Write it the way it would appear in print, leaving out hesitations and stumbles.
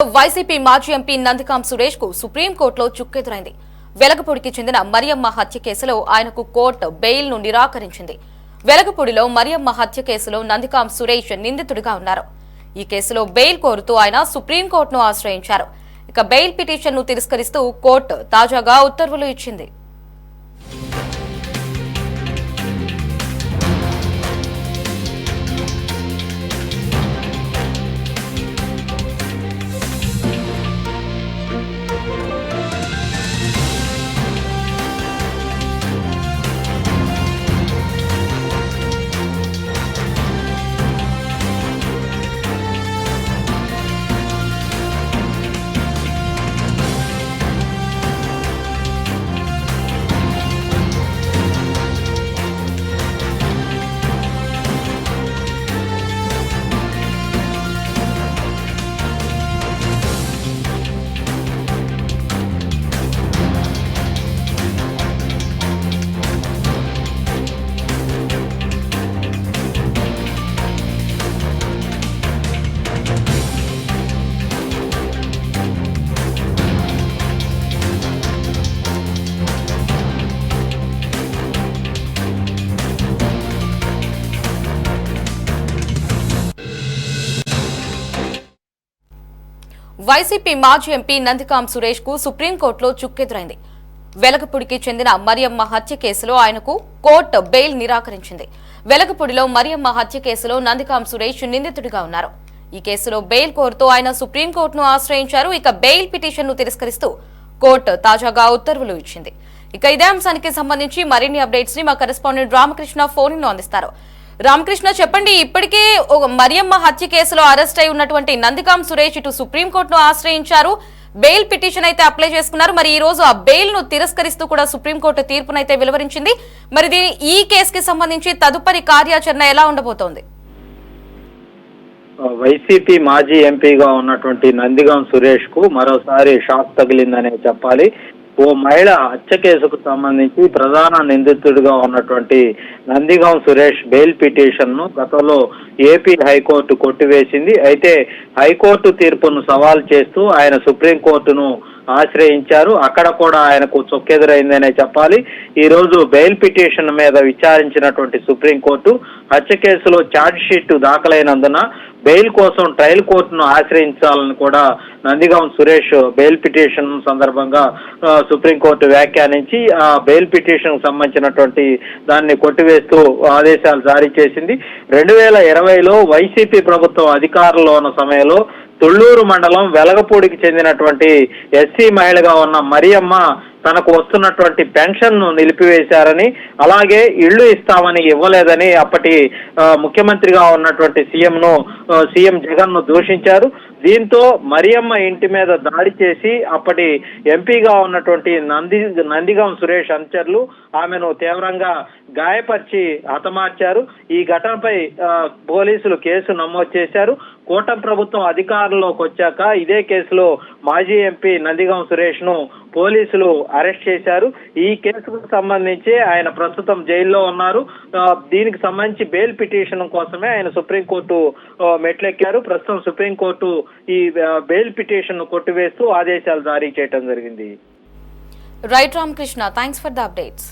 YCP మాజీ MP Nandigam Suresh కు సుప్రీంకోర్టులో చుక్కెదురైంది. వెలగపూడికి చెందిన మరియమ్మ హత్య కేసులో ఆయనకు కోర్టు బెయిల్ ను నిరాకరించింది. వెలగపూడిలో మరియమ్మ హత్య కేసులో నందికాం సురేష్ నిందితుడిగా ఉన్నారు. ఈ కేసులో బెయిల్ కోరుతూ ఆయన సుప్రీంకోర్టును ఆశ్రయించారు. ఇక బెయిల్ పిటిషన్ ను తిరస్కరిస్తూ కోర్టు తాజాగా ఉత్తర్వులు ఇచ్చింది. వైసీపీ మాజీ ఎంపీ నందికాం సురేష్ కు సుప్రీంకోర్టులో చుక్కెదురైంది. వెలగపూడికి చెందిన మరియమ్మ హత్య కేసులో ఆయనకు కోర్టు బెయిల్ నిరాకరించింది. వెలగపూడిలో మరియమ్మ హత్య కేసులో నందికాం సురేష్ నిందితుడిగా ఉన్నారు. ఈ కేసులో బెయిల్ కోరుతూ ఆయన సుప్రీంకోర్టును ఆశ్రయించారు. ఇక బెయిల్ పిటిషన్ ను తిరస్కరిస్తూ కోర్టు తాజాగా ఉత్తర్వులు ఇచ్చింది. ఇక ఇదే అంశానికి సంబంధించి మరిన్ని అప్డేట్స్ ని మా కరెస్పాండెంట్ రామకృష్ణ ఫోన్ లో అందిస్తారు. రామకృష్ణ, చెప్పండి, ఇప్పటికే మరియమ్మ హత్య కేసులో అరెస్ట్ అయి ఉన్నటువంటి నందికాం సురేష్ ఇటు సుప్రీంకోర్టును ఆశ్రయించారు. బెయిల్ పిటిషన్ అయితే అప్లై చేసుకున్నారు. మరి ఈ రోజు ఆ బెయిల్ ను తిరస్కరిస్తూ కూడా సుప్రీంకోర్టు తీర్పునైతే వెలువరించింది. మరి ఈ కేసుకి సంబంధించి తదుపరి కార్యాచరణ ఎలా ఉండబోతోంది? వైసీపీ మాజీ ఎంపీగా ఉన్నటువంటి నందిగాం సురేష్ కు మరోసారి షాక్ తగిలిందనే చెప్పాలి. ఓ మహిళ హత్య కేసుకు సంబంధించి ప్రధాన నిందితుడిగా ఉన్నటువంటి నందిగాం సురేష్ బెయిల్ పిటిషన్ ను గతంలో ఏపీ హైకోర్టు కొట్టివేసింది. అయితే హైకోర్టు తీర్పును సవాల్ చేస్తూ ఆయన సుప్రీంకోర్టును ఆశ్రయించారు. అక్కడ కూడా ఆయనకు చొక్కెదురైందనే చెప్పాలి. ఈ రోజు బెయిల్ పిటిషన్ మీద విచారించినటువంటి సుప్రీంకోర్టు హత్య కేసులో ఛార్జ్ షీట్ దాఖలైనందున బెయిల్ కోసం ట్రయల్ కోర్టును ఆశ్రయించాలని కూడా నందిగాం సురేష్ బెయిల్ పిటిషన్ సందర్భంగా సుప్రీంకోర్టు వ్యాఖ్యానించి ఆ బెయిల్ పిటిషన్ సంబంధించినటువంటి దాన్ని కొట్టివేస్తూ ఆదేశాలు జారీ చేసింది. 2020లో వైసీపీ ప్రభుత్వం అధికారంలో ఉన్న సమయంలో తుళ్లూరు మండలం వెలగపూడికి చెందినటువంటి ఎస్సీ మహిళగా ఉన్న మరియమ్మ తనకు వస్తున్నటువంటి పెన్షన్ ను నిలిపివేశారని, అలాగే ఇళ్లు ఇస్తామని ఇవ్వలేదని అప్పటి ముఖ్యమంత్రిగా ఉన్నటువంటి సీఎం జగన్ ను దూషించారు. దీంతో మరియమ్మ ఇంటి మీద దాడి చేసి అప్పటి ఎంపీగా ఉన్నటువంటి నందిగాం సురేష్ అనుచరులు ఆమెను తీవ్రంగా గాయపరిచి హతమార్చారు. ఈ ఘటనపై పోలీసులు కేసు నమోదు చేశారు. కూటమి ప్రభుత్వం అధికారంలోకి వచ్చాక ఇదే కేసులో మాజీ ఎంపీ నందిగాం సురేష్ ను పోలీసులు అరెస్ట్ చేశారు. ఈ కేసుకు సంబంధించి ఆయన ప్రస్తుతం జైల్లో ఉన్నారు. దీనికి సంబంధించి బెయిల్ పిటిషన్ కోసమే ఆయన సుప్రీంకోర్టు మెట్లెక్కారు. ప్రస్తుతం సుప్రీంకోర్టు ఈ బెయిల్ పిటిషన్ ను కొట్టివేస్తూ ఆదేశాలు జారీ చేయడం జరిగింది. Right Ramakrishna, thanks for the updates.